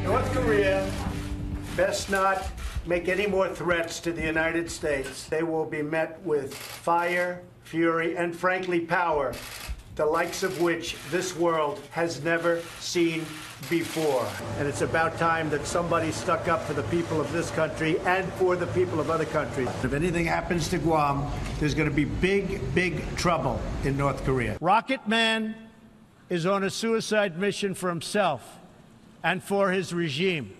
North Korea best not make any more threats to the United States. They will be met with fire, fury, and frankly, power, the likes of which this world has never seen before. And it's about time that somebody stuck up for the people of this country and for the people of other countries. If anything happens to Guam, there's going to be big, big trouble in North Korea. Rocket Man is on a suicide mission for himself and for his regime.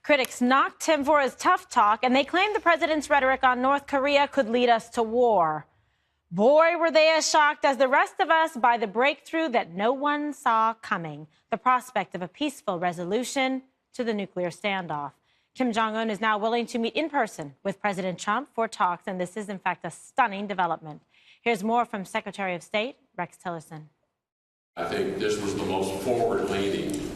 Critics knocked him for his tough talk, and they claim the president's rhetoric on North Korea could lead us to war. Boy, were they as shocked as the rest of us by the breakthrough that no one saw coming, the prospect of a peaceful resolution to the nuclear standoff. Kim Jong Un is now willing to meet in person with President Trump for talks, and this is, in fact, a stunning development. Here's more from Secretary of State Rex Tillerson. I think this was the most forward-leaning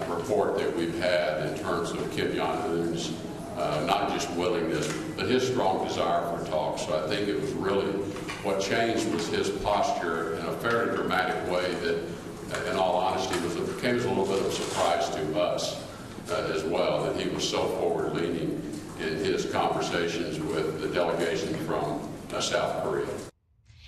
report that we've had in terms of Kim Jong Un's not just willingness, but his strong desire for talks. So I think it was really what changed was his posture in a fairly dramatic way that, in all honesty, came as a little bit of a surprise to us as well, that he was so forward-leaning in his conversations with the delegation from South Korea.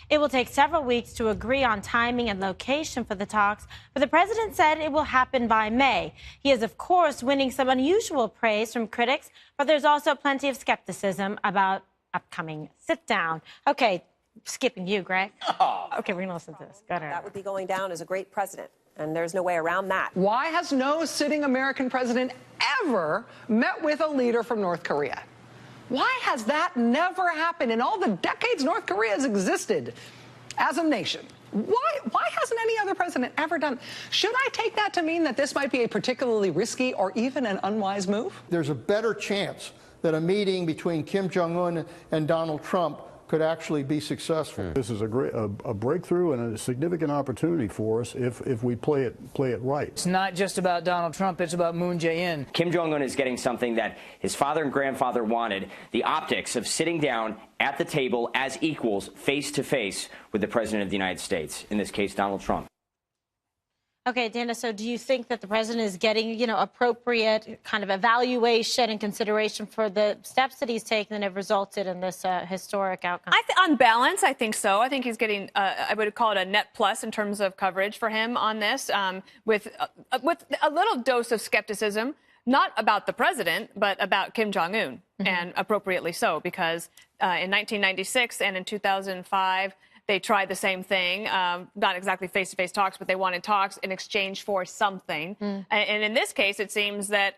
It will take several weeks to agree on timing and location for the talks, but the president said it will happen by May. He is, of course, winning some unusual praise from critics, but there's also plenty of skepticism about upcoming sit-down. Okay, skipping you, Greg. Okay, we're going to listen to this. Go ahead. That would be going down as a great president, and there's no way around that. Why has no sitting American president ever met with a leader from North Korea? Why has that never happened in all the decades North Korea has existed as a nation? Why hasn't any other president ever done? Should I take that to mean that this might be a particularly risky or even an unwise move? There's a better chance that a meeting between Kim Jong Un and Donald Trump could actually be successful. This is a breakthrough and a significant opportunity for us if we play it right. It's not just about Donald Trump, it's about Moon Jae-in. Kim Jong Un is getting something that his father and grandfather wanted, the optics of sitting down at the table as equals, face to face with the President of the United States, in this case, Donald Trump. Okay, Dana, so do you think that the president is getting, appropriate kind of evaluation and consideration for the steps that he's taken that have resulted in this historic outcome? On balance, I think so. I think he's getting, I would call it a net plus in terms of coverage for him on this, with a little dose of skepticism, not about the president, but about Kim Jong Un, and appropriately so, because in 1996 and in 2005, they tried the same thing, not exactly face-to-face talks, but they wanted talks in exchange for something. And in this case, it seems that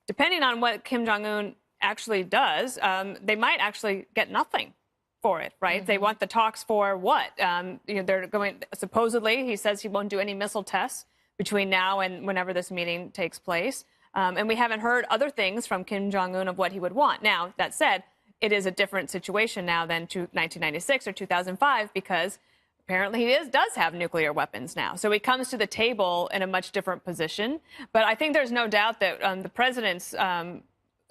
depending on what Kim Jong Un actually does, they might actually get nothing for it, right? They want the talks for what? They're going, supposedly, he says he won't do any missile tests between now and whenever this meeting takes place. And we haven't heard other things from Kim Jong Un of what he would want. Now, that said, it is a different situation now than 1996 or 2005 because apparently he does have nuclear weapons now. So he comes to the table in a much different position. But I think there's no doubt that the president's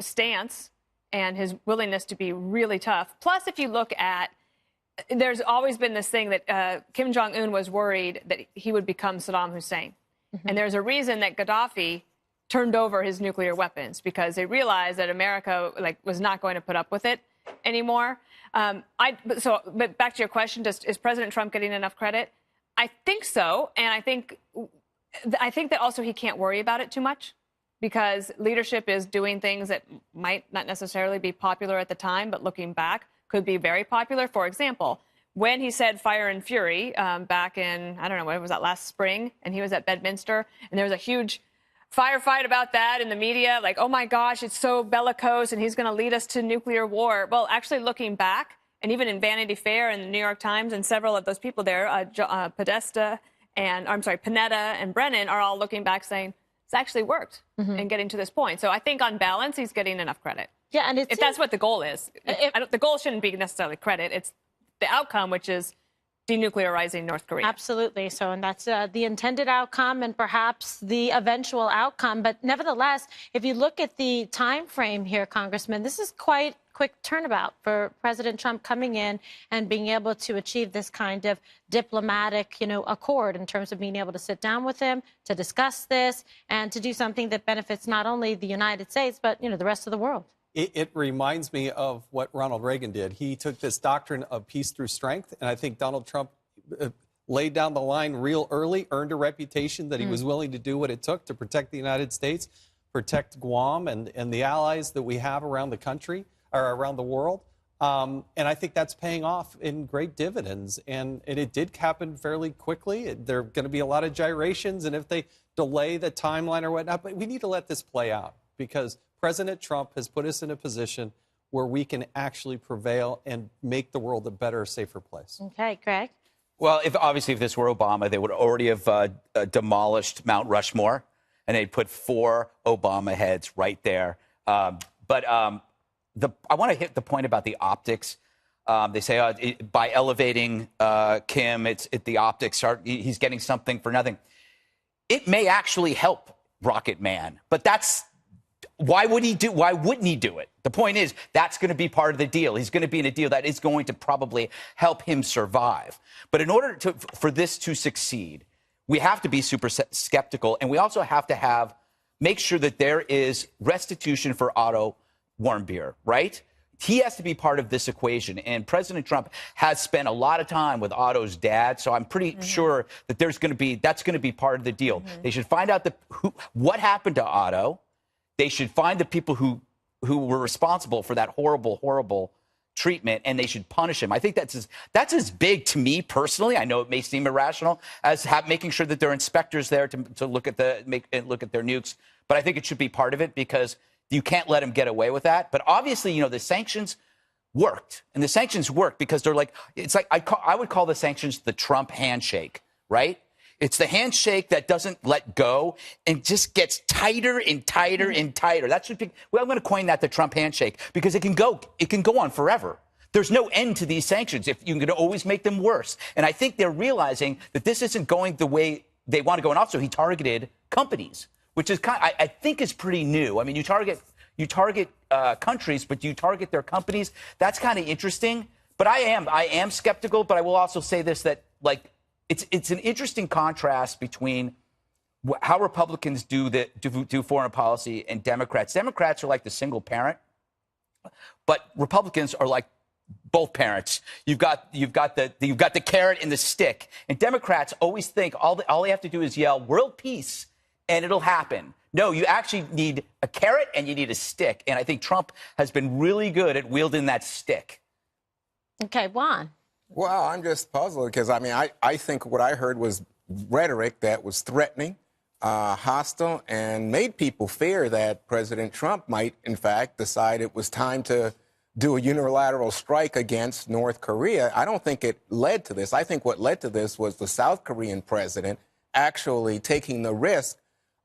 stance and his willingness to be really tough. Plus, if you look at, there's always been this thing that Kim Jong Un was worried that he would become Saddam Hussein. And there's a reason that Gaddafi turned over his nuclear weapons because they realized that America was not going to put up with it anymore. But back to your question, is President Trump getting enough credit? I think so, and I think that also he can't worry about it too much because leadership is doing things that might not necessarily be popular at the time, but looking back could be very popular. For example, when he said fire and fury back in, I don't know, when was that, last spring, and he was at Bedminster, and there was a huge firefight about that in the media, like, oh my gosh, it's so bellicose and he's going to lead us to nuclear war. Well, actually looking back, and even in Vanity Fair and the New York Times and several of those people there, Panetta and Brennan are all looking back saying, it's actually worked in getting to this point. So I think on balance, he's getting enough credit. Yeah, and if that's what the goal is. The goal shouldn't be necessarily credit. It's the outcome, which is denuclearizing North Korea. Absolutely. So, and that's the intended outcome and perhaps the eventual outcome. But nevertheless, if you look at the time frame here, Congressman, this is quite quick turnabout for President Trump coming in and being able to achieve this kind of diplomatic, accord in terms of being able to sit down with him, to discuss this, and to do something that benefits not only the United States, but, the rest of the world. It reminds me of what Ronald Reagan did. He took this doctrine of peace through strength, and I think Donald Trump laid down the line real early, earned a reputation that he was willing to do what it took to protect the United States, protect Guam and the allies that we have around the country or around the world. And I think that's paying off in great dividends. And it did happen fairly quickly. There are going to be a lot of gyrations. And if they delay the timeline or whatnot, but we need to let this play out because President Trump has put us in a position where we can actually prevail and make the world a better, safer place. Okay, Greg. Well, obviously, if this were Obama, they would already have demolished Mount Rushmore, and they'd put 4 Obama heads right there. But I want to hit the point about the optics. They say by elevating Kim, the optics he's getting something for nothing. It may actually help Rocket Man, but why wouldn't he do it? The point is, that's going to be part of the deal. He's going to be in a deal that is going to probably help him survive. But in order for this to succeed, we have to be super skeptical, and we also have to make sure that there is restitution for Otto Warmbier, right? He has to be part of this equation, and President Trump has spent a lot of time with Otto's dad, so I'm pretty sure that that's going to be part of the deal. They should find out what happened to Otto. They should find the people who were responsible for that horrible, horrible treatment, and they should punish him. I think that's as big to me personally. I know it may seem irrational as making sure that there are inspectors there to look at their nukes, but I think it should be part of it because you can't let him get away with that. But obviously, the sanctions worked, and the sanctions worked because they're I would call the sanctions the Trump handshake, right? It's the handshake that doesn't let go and just gets tighter and tighter and tighter. That should be. Well, I'm going to coin that the Trump handshake because it can go on forever. There's no end to these sanctions. If you're going to always make them worse, and I think they're realizing that this isn't going the way they want to go. And also, he targeted companies, which is I think is pretty new. I mean, you target countries, but you target their companies. That's kind of interesting. But I am skeptical. But I will also say this that It's an interesting contrast between how Republicans do foreign policy and Democrats. Democrats are like the single parent, but Republicans are like both parents. You've got the carrot and the stick, and Democrats always think all they have to do is yell "world peace" and it'll happen. No, you actually need a carrot and you need a stick, and I think Trump has been really good at wielding that stick. Okay, Juan. Well, I'm just puzzled because, I think what I heard was rhetoric that was threatening, hostile, and made people fear that President Trump might, in fact, decide it was time to do a unilateral strike against North Korea. I don't think it led to this. I think what led to this was the South Korean president actually taking the risk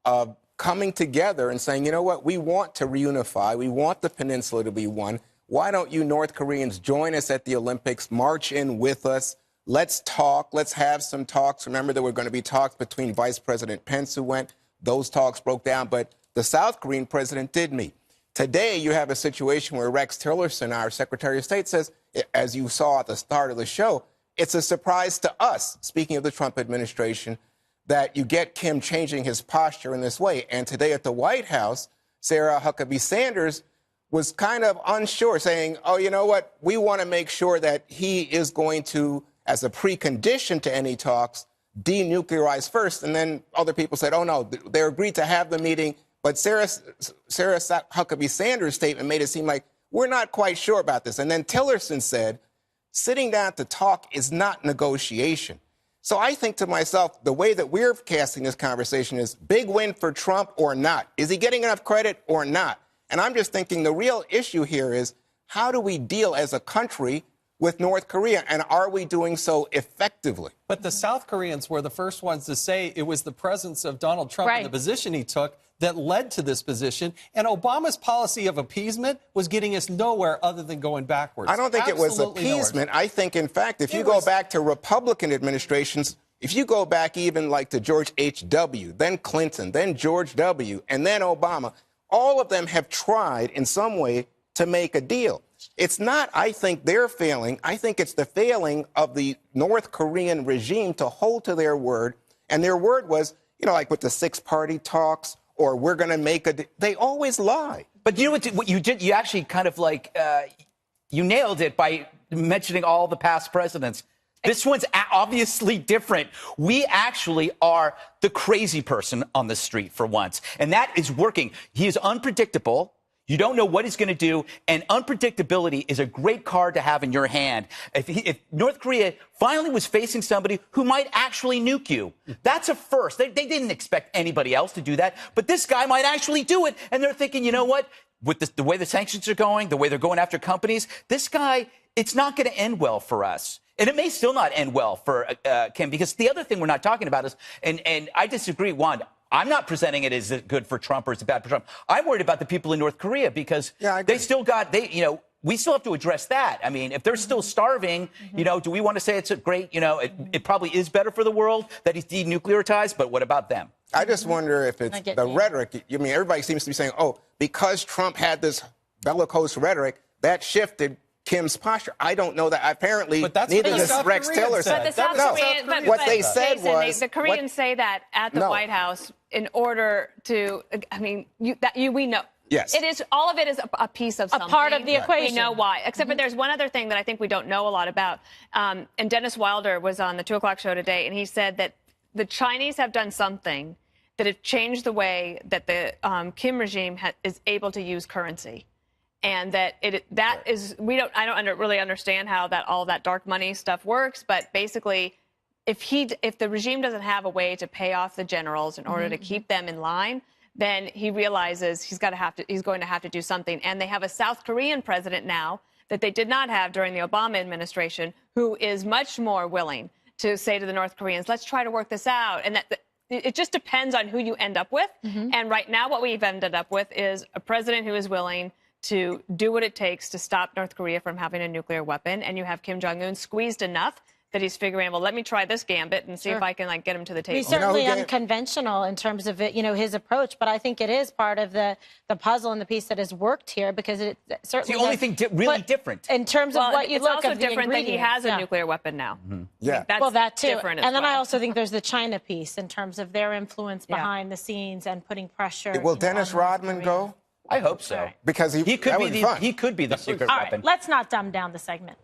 of coming together and saying, you know what, we want to reunify. We want the peninsula to be one. Why don't you North Koreans join us at the Olympics, march in with us, let's talk, let's have some talks. Remember, there were going to be talks between Vice President Pence who went. Those talks broke down, but the South Korean president did meet. Today, you have a situation where Rex Tillerson, our Secretary of State, says, as you saw at the start of the show, it's a surprise to us, speaking of the Trump administration, that you get Kim changing his posture in this way. And today at the White House, Sarah Huckabee Sanders was kind of unsure, saying, oh, you know what, we want to make sure that he is going to, as a precondition to any talks, denuclearize first. And then other people said, oh, no, they agreed to have the meeting. But Sarah Huckabee Sanders' statement made it seem like we're not quite sure about this. And then Tillerson said, sitting down to talk is not negotiation. So I think to myself, the way that we're casting this conversation is big win for Trump or not. Is he getting enough credit or not? And I'm just thinking the real issue here is how do we deal as a country with North Korea, and are we doing so effectively? But the South Koreans were the first ones to say it was the presence of Donald Trump and the position he took that led to this position. And Obama's policy of appeasement was getting us nowhere other than going backwards. I don't think it was appeasement. I think, in fact, if you go back to Republican administrations, if you go back even like to George H.W., then Clinton, then George W., and then Obama, all of them have tried in some way to make a deal. it's not, I think, their failing. I think it's the failing of the North Korean regime to hold to their word. And their word was, you know, like with the six-party talks, or we're going to make a... They always lie. But you know what you did? You actually kind of like, you nailed it by mentioning all the past presidents. This one's obviously different. We actually are the crazy person on the street for once. And that is working. He is unpredictable. You don't know what he's going to do. And unpredictability is a great card to have in your hand. If North Korea finally was facing somebody who might actually nuke you, that's a first. They didn't expect anybody else to do that. But this guy might actually do it. And they're thinking, you know what? With the way the sanctions are going, the way they're going after companies, this guy, it's not going to end well for us. And it may still not end well for Kim, because the other thing we're not talking about is, and I disagree, Wanda, I'm not presenting it as good for Trump or it's bad for Trump. I'm worried about the people in North Korea because they still got, we still have to address that. I mean, if they're still starving, do we want to say it's a great, it probably is better for the world that he's denuclearized, but what about them? I just wonder if it's the rhetoric. I mean, everybody seems to be saying, oh, because Trump had this bellicose rhetoric, that shifted Kim's posture. I don't know that. Apparently, neither does Rex Tillerson. But the South Korean, what they said Jason, was the Koreans say that at the White House in order to. I mean, we know. Yes. It is. All of it is a piece of something. A part of the equation. We know why. Except for there's one other thing that I think we don't know a lot about. And Dennis Wilder was on the 2 o'clock show today, and he said that the Chinese have done something that have changed the way that the Kim regime is able to use currency. And that I don't really understand how all of that dark money stuff works, but basically, if the regime doesn't have a way to pay off the generals in order to keep them in line, then he realizes he's going to have to do something. And they have a South Korean president now that they did not have during the Obama administration, who is much more willing to say to the North Koreans, let's try to work this out. And that it just depends on who you end up with. And right now, what we've ended up with is a president who is willing to do what it takes to stop North Korea from having a nuclear weapon. And you have Kim Jong Un squeezed enough that he's figuring, well, let me try this gambit and see if I can get him to the table. He's certainly unconventional in terms of his approach, but I think it is part of the puzzle and the piece that has worked here, because it certainly it's the only thing really different in terms of what you look at. It's also different that he has a nuclear weapon now. That's that too. Different And then I also think there's the China piece in terms of their influence behind the scenes and putting pressure. Will Dennis Rodman go? I hope so. Because he could be the secret weapon. All right, let's not dumb down the segment.